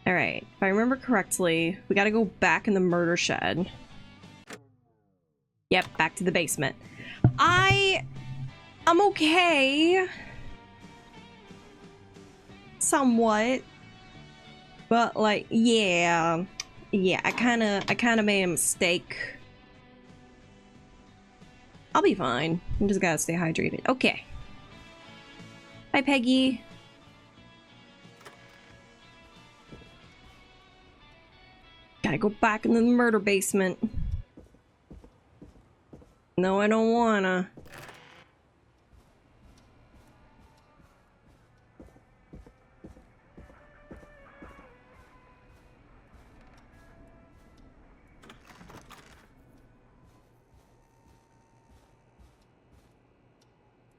Alright, if I remember correctly, we gotta go back in the murder shed. Yep, back to the basement. I'm okay. Somewhat. But like, yeah. Yeah, I kinda made a mistake. I'll be fine. I just gotta stay hydrated. Okay. Hi, Peggy. Gotta go back in the murder basement. No, I don't wanna.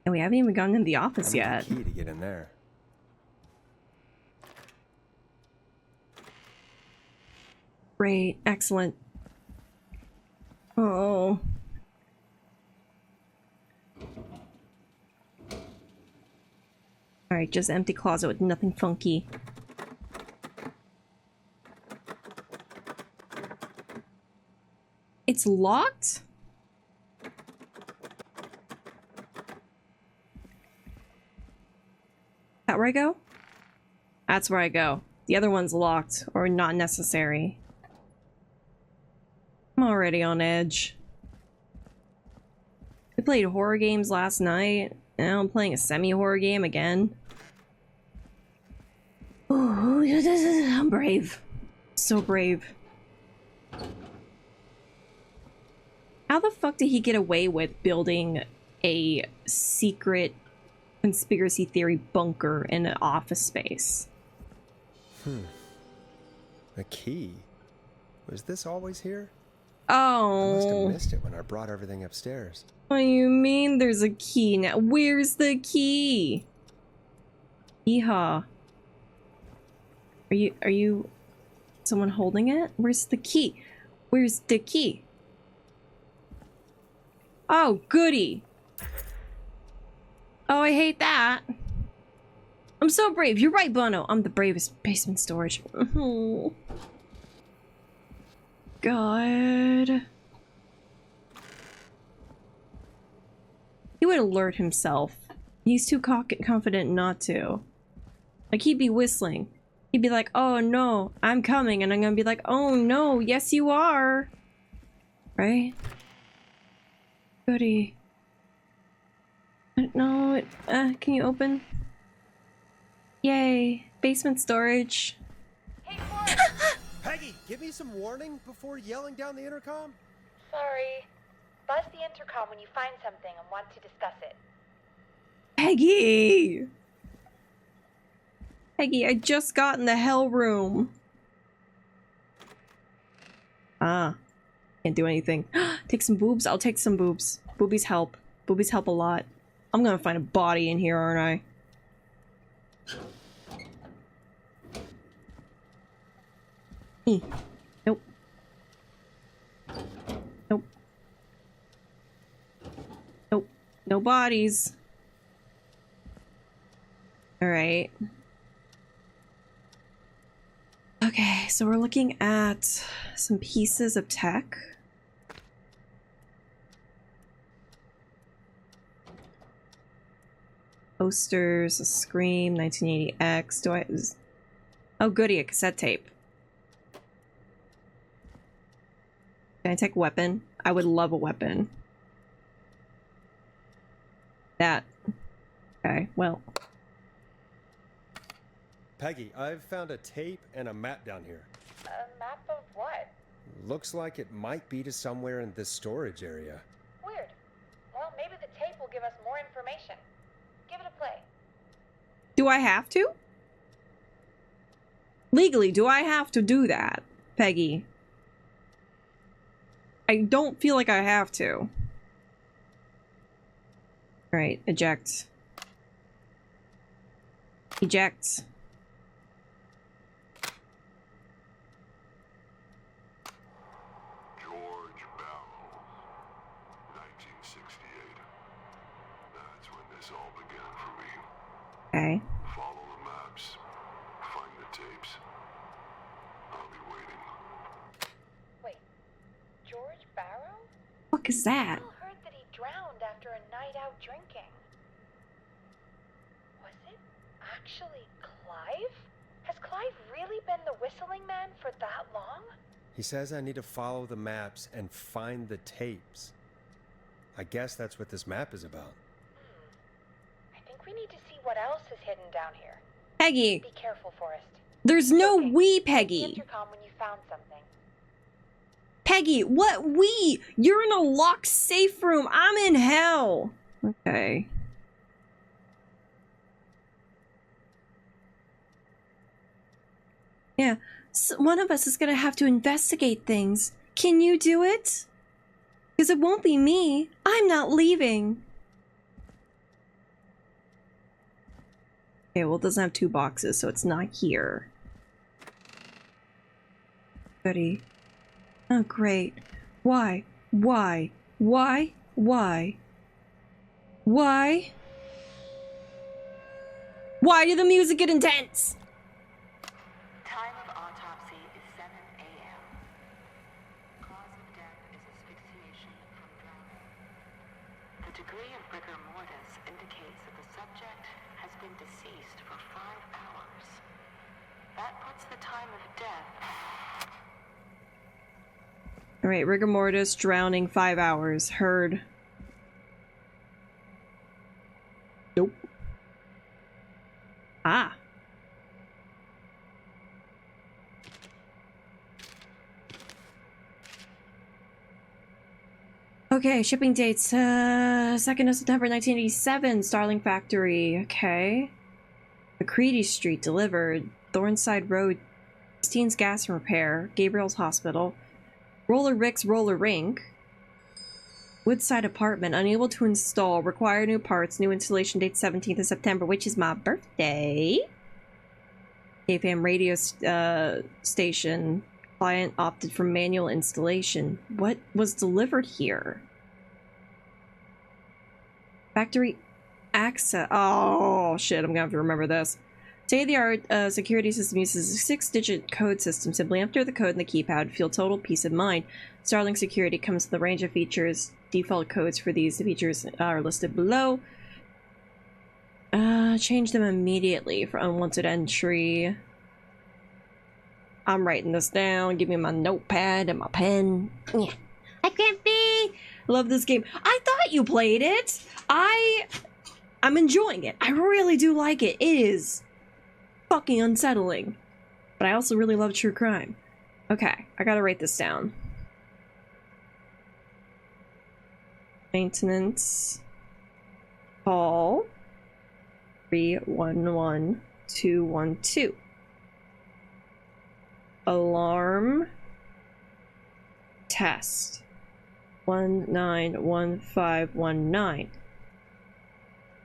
And we haven't even gone in the office yet. Key to get in there. Great, excellent. Oh. Alright, just empty closet with nothing funky. It's locked? Is that where I go? That's where I go. The other one's locked, or not necessary. I'm already on edge. We played horror games last night, and now I'm playing a semi-horror game again. Oh, I'm brave. So brave. How the fuck did he get away with building a secret conspiracy theory bunker in an office space? A key? Was this always here? Oh. I must have missed it when I brought everything upstairs. What do you mean there's a key now? Where's the key? Yeehaw. Are you someone holding it? Where's the key? Where's the key? Oh, goody. Oh, I hate that. I'm so brave. You're right, Bono. I'm the bravest. Basement storage. Oh. God. He would alert himself. He's too confident not to. Like, he'd be whistling. He'd be like, oh no, I'm coming. And I'm gonna be like, oh no, yes you are. Right? Goody. No, can you open? Yay. Basement storage. Hey, Forrest! Peggy, give me some warning before yelling down the intercom. Sorry. Buzz the intercom when you find something and want to discuss it. Peggy! Peggy, I just got in the hell room. Ah. Can't do anything. Take some boobs? I'll take some boobs. Boobies help. Boobies help a lot. I'm gonna find a body in here, aren't I? Nope. Nope. Nope. No bodies. Alright. Okay, so we're looking at some pieces of tech. Posters, a Scream, 1980X. Do I... Oh, goody, a cassette tape. Can I take a weapon? I would love a weapon. That. Okay, well. Peggy, I've found a tape and a map down here. A map of what? Looks like it might be to somewhere in this storage area. Weird. Well, maybe the tape will give us more information. Give it a play. Do I have to? Legally, do I have to do that, Peggy? I don't feel like I have to. Alright, eject. Eject. George Barrow, 1968. That's when this all began for me. Okay. Follow the maps, find the tapes, fuck is that? People heard that he drowned after a night out drinking. Was it actually Clive? Has Clive really been the whistling man for that long? He says I need to follow the maps and find the tapes. I guess that's what this map is about. I think we need to see what else is hidden down here. Peggy, Be careful, Forrest. there's no Okay, we, hit the Peggy. intercom when you found something. Peggy, what we? You're in a locked safe room. I'm in hell. Okay. Yeah, so one of us is gonna have to investigate things. Can you do it? Because it won't be me. I'm not leaving. Okay, well, it doesn't have 2 boxes, so it's not here. Goody. Oh, great. Why? Why? Why? Why? Why? Why did the music get intense? Time of autopsy is 7 a.m. Cause of death is asphyxiation from drowning. The degree of rigor mortis indicates that the subject has been deceased for 5 hours. That puts the time of death. Alright, rigor mortis, drowning, 5 hours. Heard. Nope. Ah. Okay, shipping dates, 2nd of September 1987, Starling Factory, okay. McCready Street, delivered. Thornside Road, Christine's Gas and Repair, Gabriel's Hospital, Roller Rick's Roller Rink, Woodside Apartment, unable to install, require new parts, new installation date 17th of September, which is my birthday. KFAM radio station, client opted for manual installation. What was delivered here? Factory access. Oh shit, I'm gonna have to remember this. State-of-the-art security system uses a 6-digit code system. Simply enter the code in the keypad. Feel total peace of mind. Starling Security comes with a range of features. Default codes for these features are listed below. Change them immediately for unwanted entry. I'm writing this down. Give me my notepad and my pen. Yeah. I can't be. Love this game. I thought you played it. I'm enjoying it. I really do like it. It is fucking unsettling. But I also really love true crime. Okay, I gotta write this down. Maintenance call 311212. Alarm test 191519.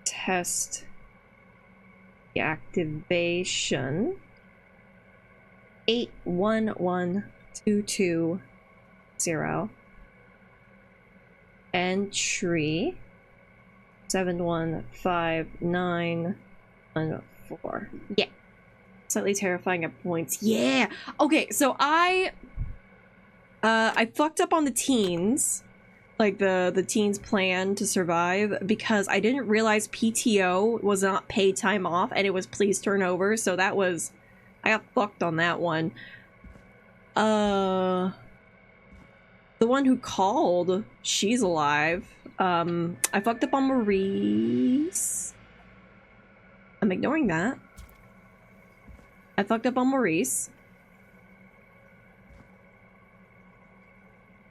Test deactivation 811220. Entry 715914. Yeah. Slightly terrifying at points. Yeah. Okay, so I fucked up on the teens. Like the teens' plan to survive, because I didn't realize PTO was not paid time off and it was please turn over, so that was, I got fucked on that one. The one who called, she's alive. I fucked up on Maurice. I'm ignoring that. I fucked up on Maurice.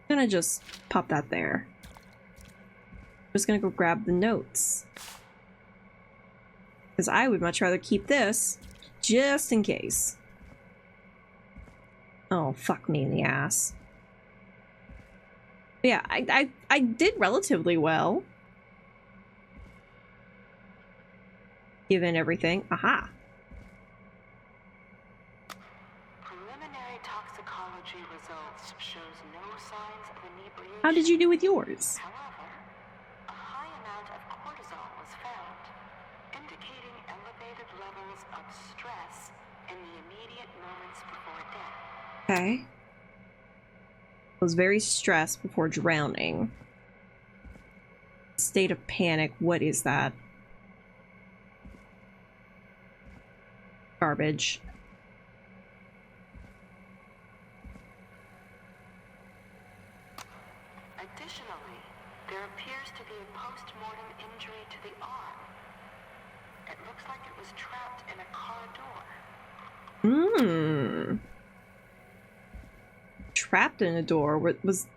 I'm gonna just pop that there. Just gonna go grab the notes. Because I would much rather keep this, just in case. Oh, fuck me in the ass. But yeah, I did relatively well. Given everything. Aha. Preliminary toxicology results shows no signs of inebriation. How did you do with yours? However, a high amount of cortisol was found, indicating elevated levels of stress in the immediate moments before death. Okay. Was very stressed before drowning. state of panic. What is that? Garbage. Additionally, there appears to be a post-mortem injury to the arm. It looks like it was trapped in a car door. Trapped in a door. Was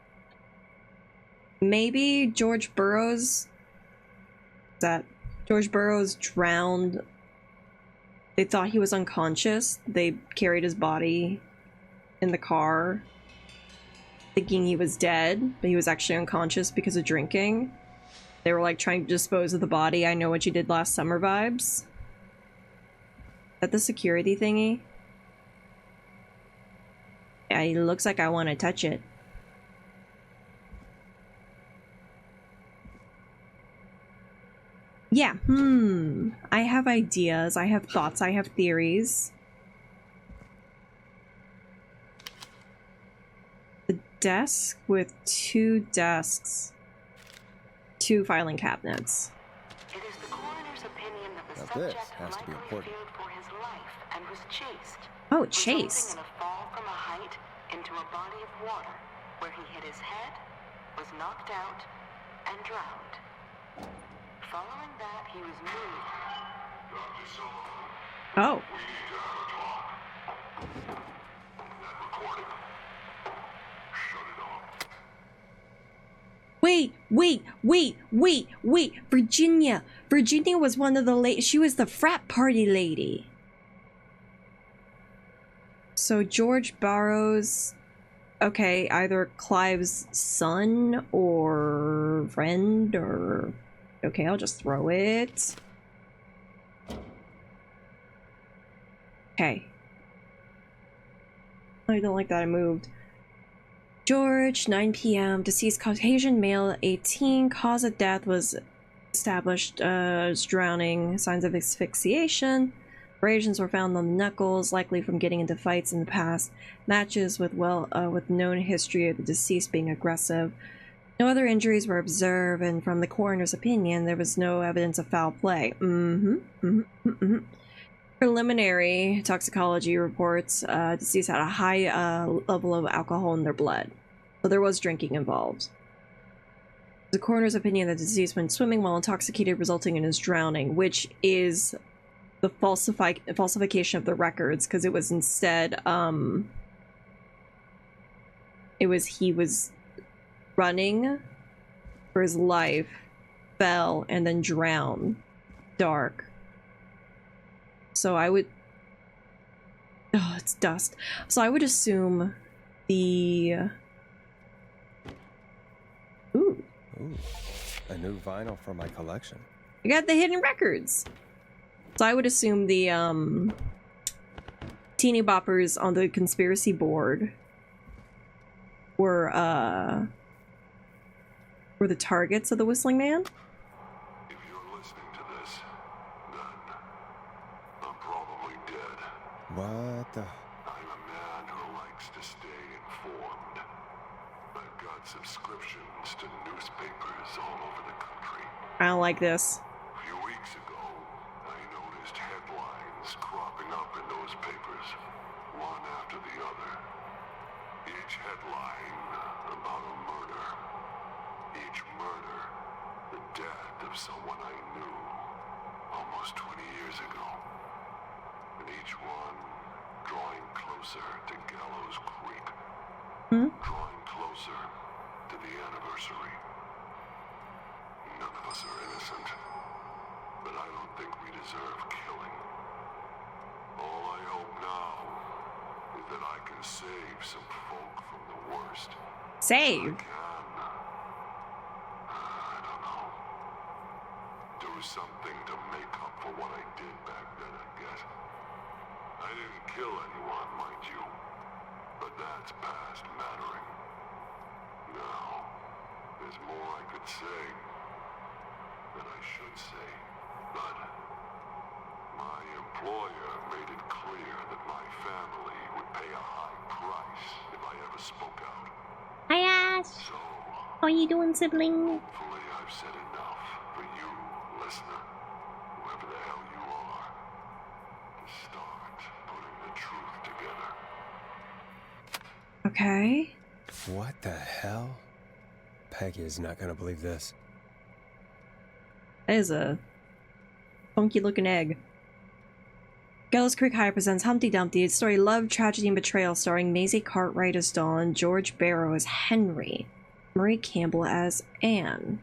maybe George Burroughs? That George Burroughs drowned. They thought he was unconscious. They carried his body in the car, thinking he was dead, but he was actually unconscious because of drinking. They were like trying to dispose of the body. I know what you did last summer vibes. Is that the security thingy? Yeah, it looks like I want to touch it. Yeah, I have ideas, I have thoughts, I have theories. The desk with 2 desks. 2 filing cabinets. It is the coroner's opinion that the Now this subject has to be likely important. feared for his life and was chased. Oh, resulting chased. in a fall from a height into a body of water, where he hit his head, was knocked out, and drowned. Following that, he was moved. Dr. Sullivan, Oh. we need to have a talk. That recording. Shut it off. Wait. Virginia. Virginia was one of the she was the frat party lady. So George Burroughs, okay, either Clive's son or friend or... Okay, I'll just throw it. Okay. I don't like that I moved. George, 9 p.m. Deceased Caucasian male, 18. Cause of death was established as drowning. Signs of asphyxiation. Abrasions were found on the knuckles, likely from getting into fights in the past. Matches with with known history of the deceased being aggressive. No other injuries were observed, and from the coroner's opinion, there was no evidence of foul play. Preliminary toxicology reports, deceased had a high level of alcohol in their blood. So there was drinking involved. The coroner's opinion that the deceased went swimming while intoxicated, resulting in his drowning, which is the falsification of the records, because it was instead, he was running for his life, fell, and then drowned. Dark. So I would... Oh, it's dust. So I would assume the... Ooh. A new vinyl for my collection. I got the hidden records. So I would assume the, teeny boppers on the conspiracy board were the targets of the Whistling Man? If you're listening to this, then I'm probably dead. What the... I'm a man who likes to stay informed. I've got subscriptions to newspapers all over the country. I don't like this. A few weeks ago, I noticed headlines cropping up in those papers, one after the other. Each headline about a murder. Each murder, the death of someone I knew almost 20 years ago. And each one drawing closer to Gallows Creek. Drawing closer to the anniversary. None of us are innocent, but I don't think we deserve killing. All I hope now is that I can save some folk from the worst. Save? I don't know. Do something to make up for what I did back then, I guess. I didn't kill anyone, mind you, but that's past mattering. Now, there's more I could say that I should say, but my employer made it clear that my family would pay a high price if I ever spoke out. Hi, Ash. So, How you doing, sibling? hopefully I've said enough. Okay. What the hell? Peggy is not gonna believe this. That is a funky looking egg. Gallows Creek High presents Humpty Dumpty, a story love, tragedy, and betrayal, starring Maisie Cartwright as Dawn, George Barrow as Henry, Marie Campbell as Anne.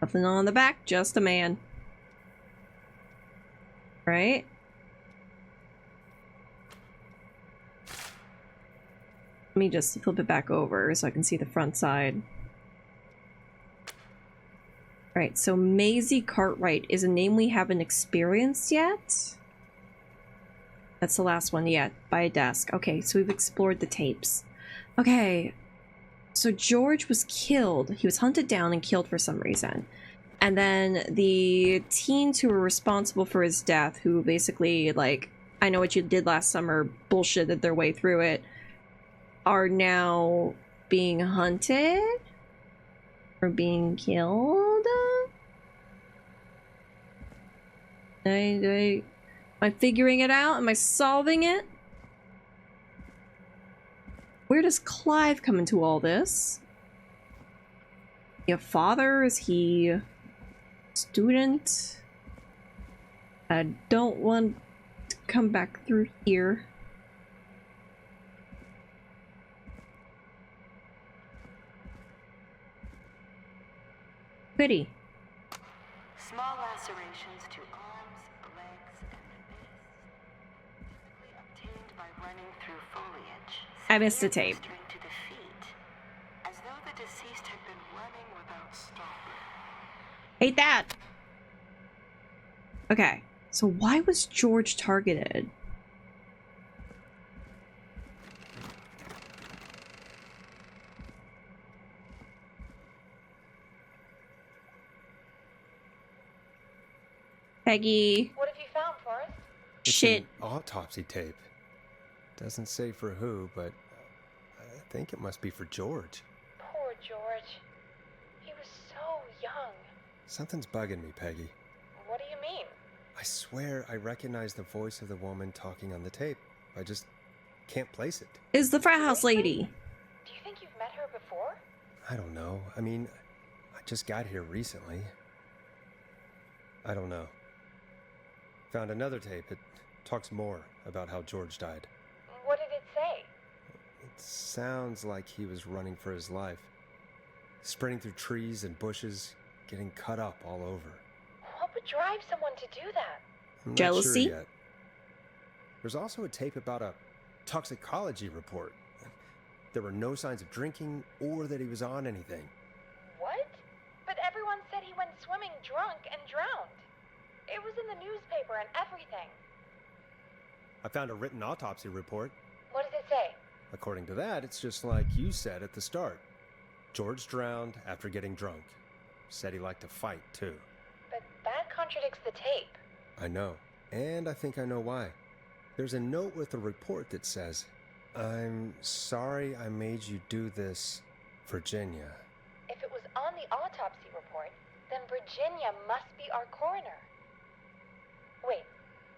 Nothing on the back, just a man. Right? Let me just flip it back over so I can see the front side. Right, so Maisie Cartwright is a name we haven't experienced yet. That's the last one, yeah, by a desk. Okay, so we've explored the tapes. Okay, so George was killed. He was hunted down and killed for some reason. And then the teens who were responsible for his death, who basically, like, I know what you did last summer, bullshitted their way through it, are now being hunted? Or being killed? Am I figuring it out? Am I solving it? Where does Clive come into all this? Is he a father? Is he a student? I don't want to come back through here. Pretty. Small lacerations to arms, legs, and the face, typically obtained by running through foliage. I missed the Severe tape. blistering to the feet, as though the deceased had been running without stopping. Hate that. Okay, so why was George targeted? Peggy. What have you found, Forrest? It's Shit. an autopsy tape. Doesn't say for who, but I think it must be for George. Poor George. He was so young. Something's bugging me, Peggy. What do you mean? I swear I recognize the voice of the woman talking on the tape. I just can't place it. Is the frat house lady. Do you think you've met her before? I don't know. I mean, I just got here recently. I don't know. Found another tape. It talks more about how George died. What did it say? It sounds like he was running for his life. Sprinting through trees and bushes, getting cut up all over. What would drive someone to do that? I'm not Jealousy? sure yet. There's also a tape about a toxicology report. There were no signs of drinking or that he was on anything. What? But everyone said he went swimming drunk and drowned. It was in the newspaper and everything. I found a written autopsy report. What does it say? According to that, it's just like you said at the start. George drowned after getting drunk. Said he liked to fight, too. But that contradicts the tape. I know. And I think I know why. There's a note with the report that says, "I'm sorry I made you do this, Virginia." If it was on the autopsy report, then Virginia must be our coroner. Wait,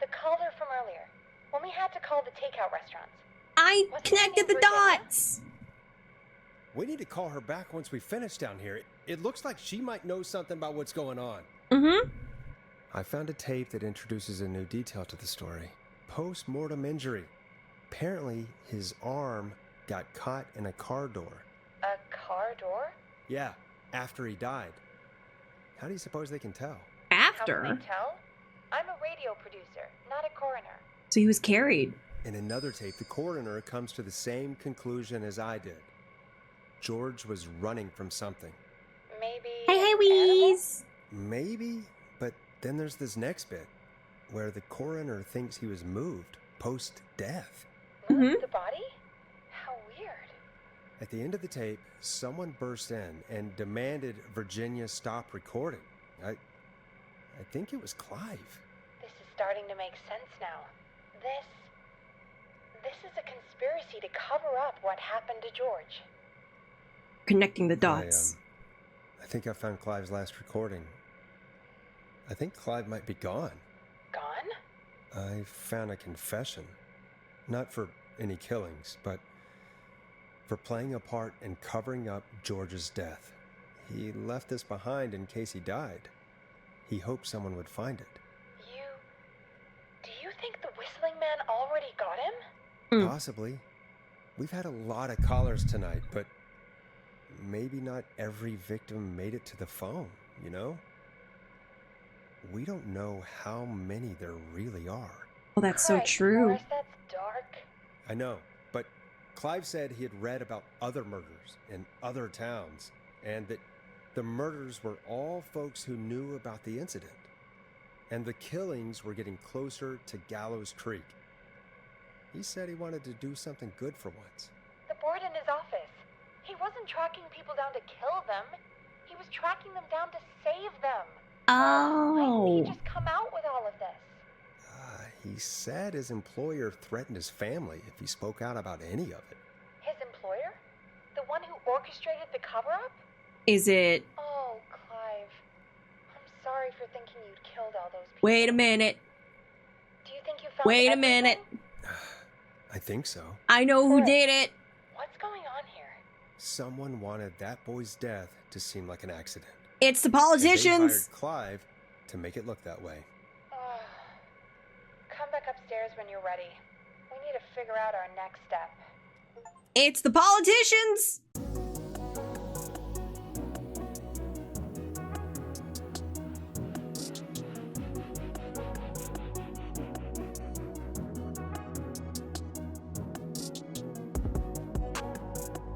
the caller from earlier. When we had to call the takeout restaurants. I What's her connected name, the Virginia? dots. We need to call her back once we finish down here. It looks like she might know something about what's going on. Mm-hmm. I found a tape that introduces a new detail to the story. Post-mortem injury. Apparently, his arm got caught in a car door. A car door? Yeah, after he died. How do you suppose they can tell? How can After. they tell? I'm a radio producer, not a coroner. So he was carried. In another tape, the coroner comes to the same conclusion as I did. George was running from something. Maybe. Hey, hey, an Weeze. Maybe, but then there's this next bit where the coroner thinks he was moved post-death. animal? Moved Mhm. the body? How weird. At the end of the tape, someone burst in and demanded Virginia stop recording. I think it was Clive. This is starting to make sense now. This is a conspiracy to cover up what happened to George. Connecting the dots. I think I found Clive's last recording. I think Clive might be gone. Gone? I found a confession. Not for any killings, but for playing a part in covering up George's death. He left this behind in case he died. He hoped someone would find it. Do you think the Whistling Man already got him? Possibly. We've had a lot of callers tonight, but maybe not every victim made it to the phone, you know? We don't know how many there really are. Oh, that's so Christ, true. Morris, that's dark. I know, but Clive said he had read about other murders in other towns, and that the murders were all folks who knew about the incident. And the killings were getting closer to Gallows Creek. He said he wanted to do something good for once. The board in his office. He wasn't tracking people down to kill them. He was tracking them down to save them. Why didn't he just come out with all of this? He said his employer threatened his family if he spoke out about any of it. His employer? The one who orchestrated the cover-up? Is it... Oh, Clive. I'm sorry for thinking you'd killed all those people. Wait a minute. Do you think you found Wait a everything? minute. I think so. I know who did it. What's going on here? Someone wanted that boy's death to seem like an accident. It's the And they politicians. hired Clive to make it look that way. Come back upstairs when you're ready. We need to figure out our next step. It's the politicians.